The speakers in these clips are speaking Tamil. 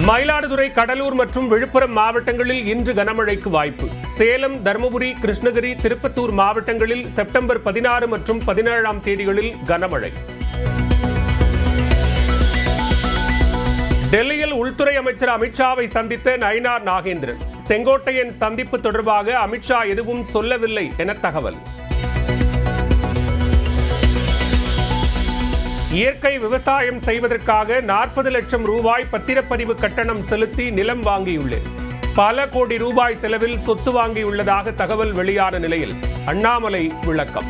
மயிலாடுதுறை, கடலூர் மற்றும் விழுப்புரம் மாவட்டங்களில் இன்று கனமழைக்கு வாய்ப்பு. சேலம், தருமபுரி, கிருஷ்ணகிரி, திருப்பத்தூர் மாவட்டங்களில் செப்டம்பர் 16 மற்றும் 17ஆம் தேதிகளில் கனமழை. டெல்லியில் உள்துறை அமைச்சர் அமித்ஷாவை சந்தித்த நயினார் நாகேந்திரன். செங்கோட்டையன் சந்திப்பு தொடர்பாக அமித்ஷா எதுவும் சொல்லவில்லை என தகவல். இயற்கை விவசாயம் செய்வதற்காக 40 லட்சம் ரூபாய் பத்திரப்பதிவு கட்டணம் செலுத்தி நிலம் வாங்கியுள்ளேன். பல கோடி ரூபாய் செலவில் சொத்து வாங்கியுள்ளதாக தகவல் வெளியான நிலையில் அண்ணாமலை விளக்கம்.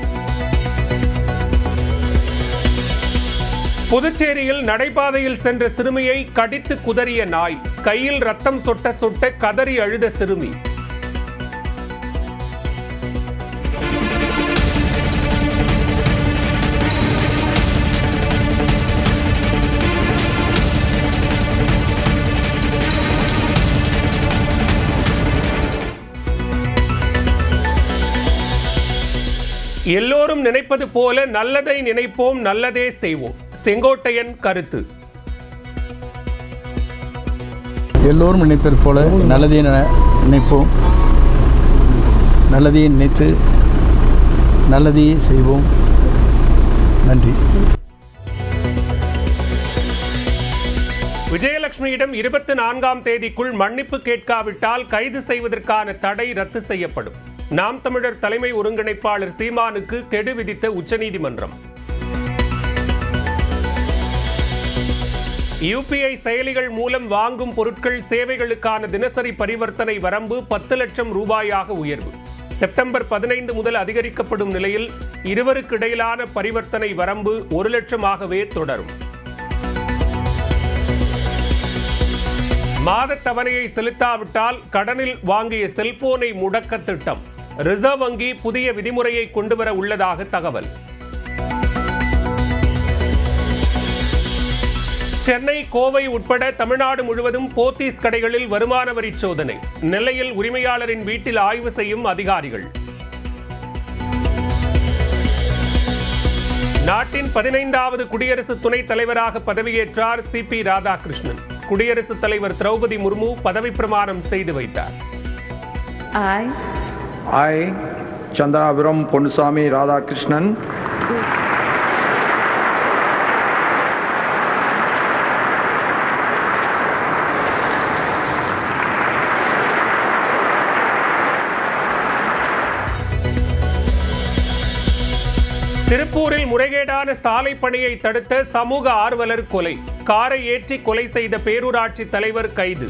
புதுச்சேரியில் நடைபாதையில் சென்ற சிறுமியை கடித்து குதறிய நாய். கையில் ரத்தம் சொட்ட சொட்ட கதறி அழுத சிறுமி. எல்லோரும் நினைப்பது போல நல்லதை நினைப்போம், நல்லதே செய்வோம். செங்கோட்டையன் கருத்து. எல்லோரும் நினைப்பது போல நல்லதே நினைப்போம், நல்லதையே நினைத்து நல்லதையே செய்வோம். நன்றி. விஜயலட்சுமியிடம் 24ஆம் தேதிக்குள் மன்னிப்பு கேட்காவிட்டால் கைது செய்வதற்கான தடை ரத்து செய்யப்படும். நாம் தமிழர் தலைமை ஒருங்கிணைப்பாளர் சீமானுக்கு கெடு விதித்த உச்சநீதிமன்றம். யுபிஐ செயலிகள் மூலம் வாங்கும் பொருட்கள், சேவைகளுக்கான தினசரி பரிவர்த்தனை வரம்பு 10 லட்சம் ரூபாயாக உயர்வு. செப்டம்பர் 15 முதல் அதிகரிக்கப்படும் நிலையில் இருவருக்கு இடையிலான பரிவர்த்தனை வரம்பு 1 லட்சமாகவே தொடரும். மாத தவணையை செலுத்தாவிட்டால் கடனில் வாங்கிய செல்போனை முடக்க திட்டம். ரிசர்வ் வங்கி புதிய விதிமுறையை கொண்டுவர உள்ளதாக தகவல். சென்னை, கோவை உட்பட தமிழ்நாடு முழுவதும் போத்தீஸ் கடைகளில் வருமான வரி சோதனை. நெல்லையில் உரிமையாளரின் வீட்டில் ஆய்வு செய்யும் அதிகாரிகள். நாட்டின் 15வது குடியரசு துணைத் தலைவராக பதவியேற்றார் சிபி ராதாகிருஷ்ணன். குடியரசுத் தலைவர் திரௌபதி முர்மு பதவி பிரமாணம் செய்து வைத்தார். I, Chandrapuram Ponnusami Radhakrishnan, திருப்பூரில் முறைகேடான சாலை பணியை தடுத்த சமூக ஆர்வலர் கொலை. காரை ஏற்றி கொலை செய்த பேரூராட்சி தலைவர் கைது.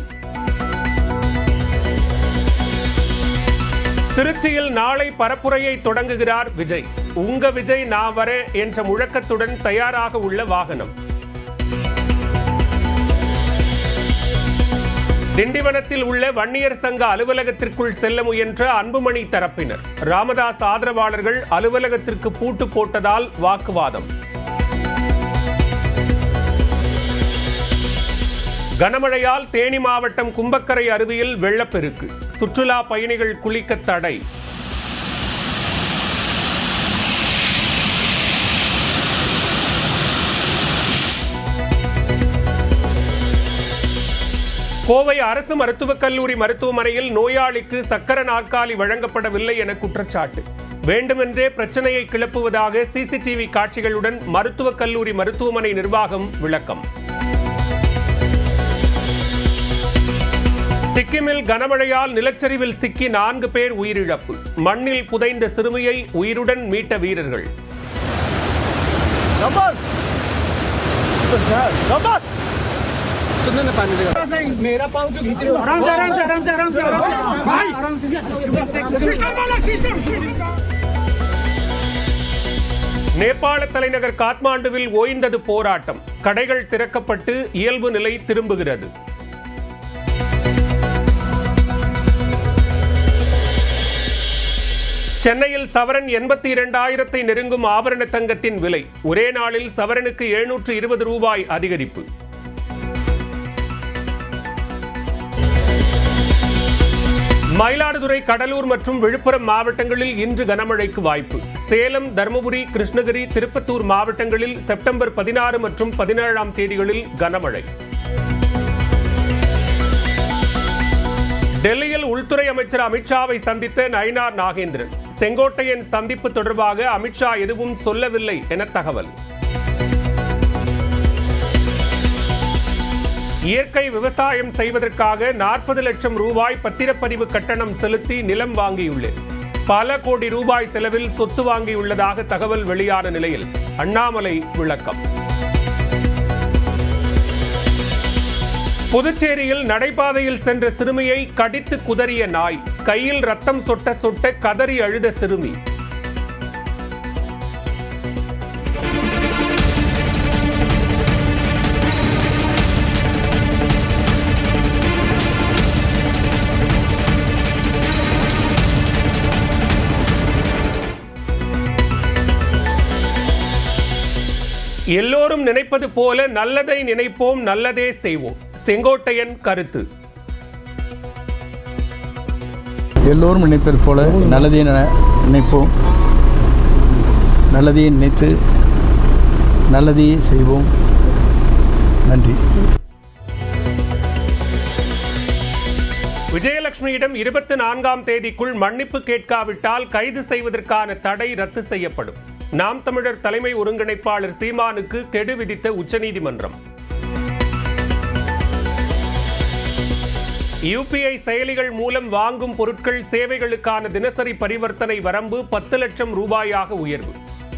திருச்சியில் நாளை பரப்புரையை தொடங்குகிறார் விஜய். உங்க விஜய் நான் வர என்ற முழக்கத்துடன் தயாராக உள்ள வாகனம். திண்டிவனத்தில் உள்ள வன்னியர் சங்க அலுவலகத்திற்குள் செல்ல முயன்ற அன்புமணி தரப்பினர். ராமதாஸ் ஆதரவாளர்கள் அலுவலகத்திற்கு பூட்டு போட்டதால் வாக்குவாதம். கனமழையால் தேனி மாவட்டம் கும்பக்கரை அருவியில் வெள்ளப்பெருக்கு. சுற்றுலா பயணிகள் குளிக்க தடை. கோவை அரசு மருத்துவக் கல்லூரி மருத்துவமனையில் நோயாளிக்கு சக்கர நாற்காலி வழங்கப்படவில்லை என குற்றச்சாட்டு. வேண்டுமென்றே பிரச்சனையை கிளப்புவதாக சிசிடிவி காட்சிகளுடன் மருத்துவக் கல்லூரி மருத்துவமனை நிர்வாகம் விளக்கம். சிக்கிமில் கனமழையால் நிலச்சரிவில் சிக்கி 4 பேர் உயிரிழப்பு. மண்ணில் புதைந்த சிறுமியை உயிருடன் மீட்ட வீரர்கள். நேபாள தலைநகர் காத்மாண்டுவில் ஓய்ந்தது போராட்டம். கடைகள் திறக்கப்பட்டு இயல்பு நிலை திரும்புகிறது. சென்னையில் சவரன் 82,000 நெருங்கும் ஆபரண தங்கத்தின் விலை. ஒரே நாளில் சவரனுக்கு 720 ரூபாய் அதிகரிப்பு. மயிலாடுதுறை, கடலூர் மற்றும் விழுப்புரம் மாவட்டங்களில் இன்று கனமழைக்கு வாய்ப்பு. சேலம், தருமபுரி, கிருஷ்ணகிரி, திருப்பத்தூர் மாவட்டங்களில் செப்டம்பர் 16 மற்றும் 17ஆம் தேதிகளில் கனமழை. டெல்லியில் உள்துறை அமைச்சர் அமித்ஷாவை சந்தித்த நயினார் நாகேந்திரன். செங்கோட்டையன் சந்திப்பு தொடர்பாக அமித்ஷா எதுவும் சொல்லவில்லை என தகவல். இயற்கை விவசாயம் செய்வதற்காக 40 லட்சம் ரூபாய் பத்திரப்பதிவு கட்டணம் செலுத்தி நிலம் வாங்கியுள்ளேன். பல கோடி ரூபாய் செலவில் சொத்து வாங்கியுள்ளதாக தகவல் வெளியான நிலையில் அண்ணாமலை விளக்கம். புதுச்சேரியில் நடைபாதையில் சென்ற சிறுமியை கடித்து குதறிய நாய். கையில் ரத்தம் சொட்ட சொட்ட கதறி அழுத சிறுமி. எல்லோரும் நினைப்பது போல நல்லதை நினைப்போம், நல்லதே செய்வோம். செங்கோட்டையன் கருத்து. எல்லோரும் நினைப்பது போல நல்லதே நினைப்போம், நல்லதையே நினைத்து நல்லதையே செய்வோம். நன்றி. விஜயலட்சுமியிடம் 24ஆம் தேதிக்குள் மன்னிப்பு கேட்காவிட்டால் கைது செய்வதற்கான தடை ரத்து செய்யப்படும். நாம் தமிழர் தலைமை ஒருங்கிணைப்பாளர் சீமானுக்கு கெடு விதித்த உச்சநீதிமன்றம். யுபிஐ செயலிகள் மூலம் வாங்கும் பொருட்கள் சேவைகளுக்கான தினசரி பரிவர்த்தனை வரம்பு 10 லட்சம் ரூபாயாக உயர்வு.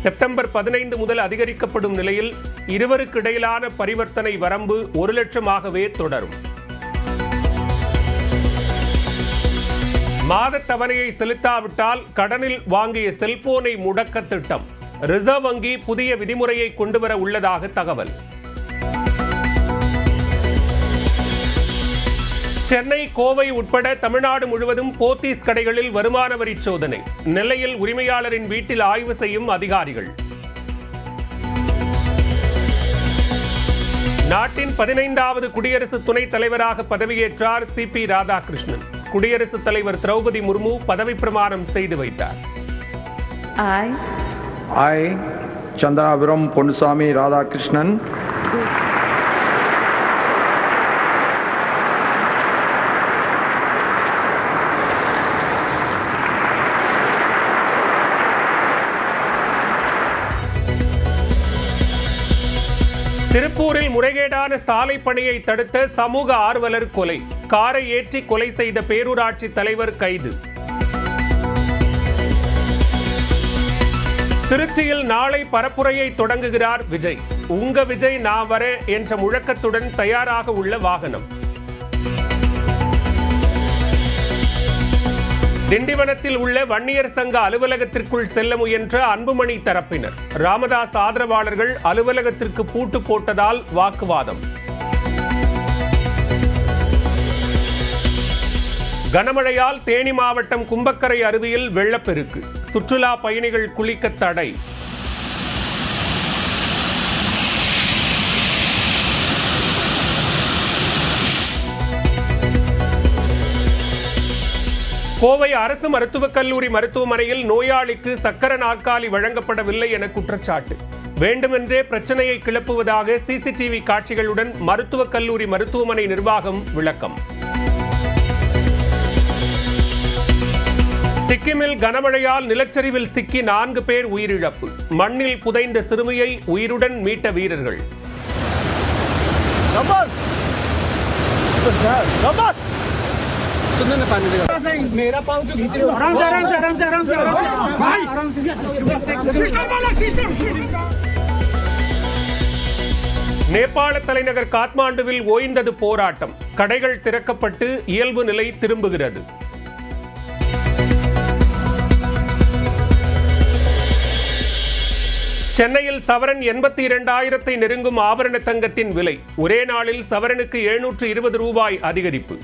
செப்டம்பர் 15 முதல் அதிகரிக்கப்படும் நிலையில் இருவருக்கு இடையிலான பரிவர்த்தனை வரம்பு 1 லட்சமாகவே தொடரும். மாத தவணையை செலுத்தாவிட்டால் கடனில் வாங்கிய செல்போனை முடக்க திட்டம். ரிசர்வ் வங்கி புதிய விதிமுறையை கொண்டுவர உள்ளதாக தகவல். சென்னை, கோவை உட்பட தமிழ்நாடு முழுவதும் போத்தீஸ் கடைகளில் வருமான வரி சோதனை. நெல்லையில் உரிமையாளரின் வீட்டில் ஆய்வு செய்யும் அதிகாரிகள். நாட்டின் 15வது குடியரசு துணைத் தலைவராக பதவியேற்றார் சிபி ராதாகிருஷ்ணன். குடியரசுத் தலைவர் திரௌபதி முர்மு பதவி பிரமாணம் செய்து வைத்தார். I, Chandarapuram Ponnusami Radhakrishnan, திருப்பூரில் முறைகேடான சாலை பணியை தடுத்த சமூக ஆர்வலர் கொலை. காரை ஏற்றி கொலை செய்த பேரூராட்சி தலைவர் கைது. திருச்சியில் நாளை பரப்புரையை தொடங்குகிறார் விஜய். உங்க விஜய் நான் வர என்ற முழக்கத்துடன் தயாராக உள்ள வாகனம். திண்டிவனத்தில் உள்ள வன்னியர் சங்க அலுவலகத்திற்குள் செல்ல முயன்ற அன்புமணி தரப்பினர். ராமதாஸ் ஆதரவாளர்கள் அலுவலகத்திற்கு பூட்டு போட்டதால் வாக்குவாதம். கனமழையால் தேனி மாவட்டம் கும்பக்கரை அருவியில் வெள்ளப்பெருக்கு. சுற்றுலா பயணிகள் குளிக்க தடை. கோவை அரசு மருத்துவக் கல்லூரி மருத்துவமனையில் நோயாளிக்கு சக்கர நாற்காலி வழங்கப்படவில்லை என குற்றச்சாட்டு. வேண்டுமென்றே பிரச்சனையை கிளப்புவதாக சிசிடிவி காட்சிகளுடன் மருத்துவக் கல்லூரி மருத்துவமனை நிர்வாகம் விளக்கம். சிக்கிமில் கனமழையால் நிலச்சரிவில் சிக்கி 4 பேர் உயிரிழப்பு. மண்ணில் புதைந்த சிறுமியை உயிருடன் மீட்ட வீரர்கள். நேபாள தலைநகர் காத்மாண்டுவில் ஓய்ந்தது போராட்டம். கடைகள் திறக்கப்பட்டு இயல்பு நிலை திரும்புகிறது. சென்னையில் சவரன் 82,000 நெருங்கும் ஆபரண தங்கத்தின் விலை. ஒரே நாளில் சவரனுக்கு 720 ரூபாய் அதிகரிப்பு.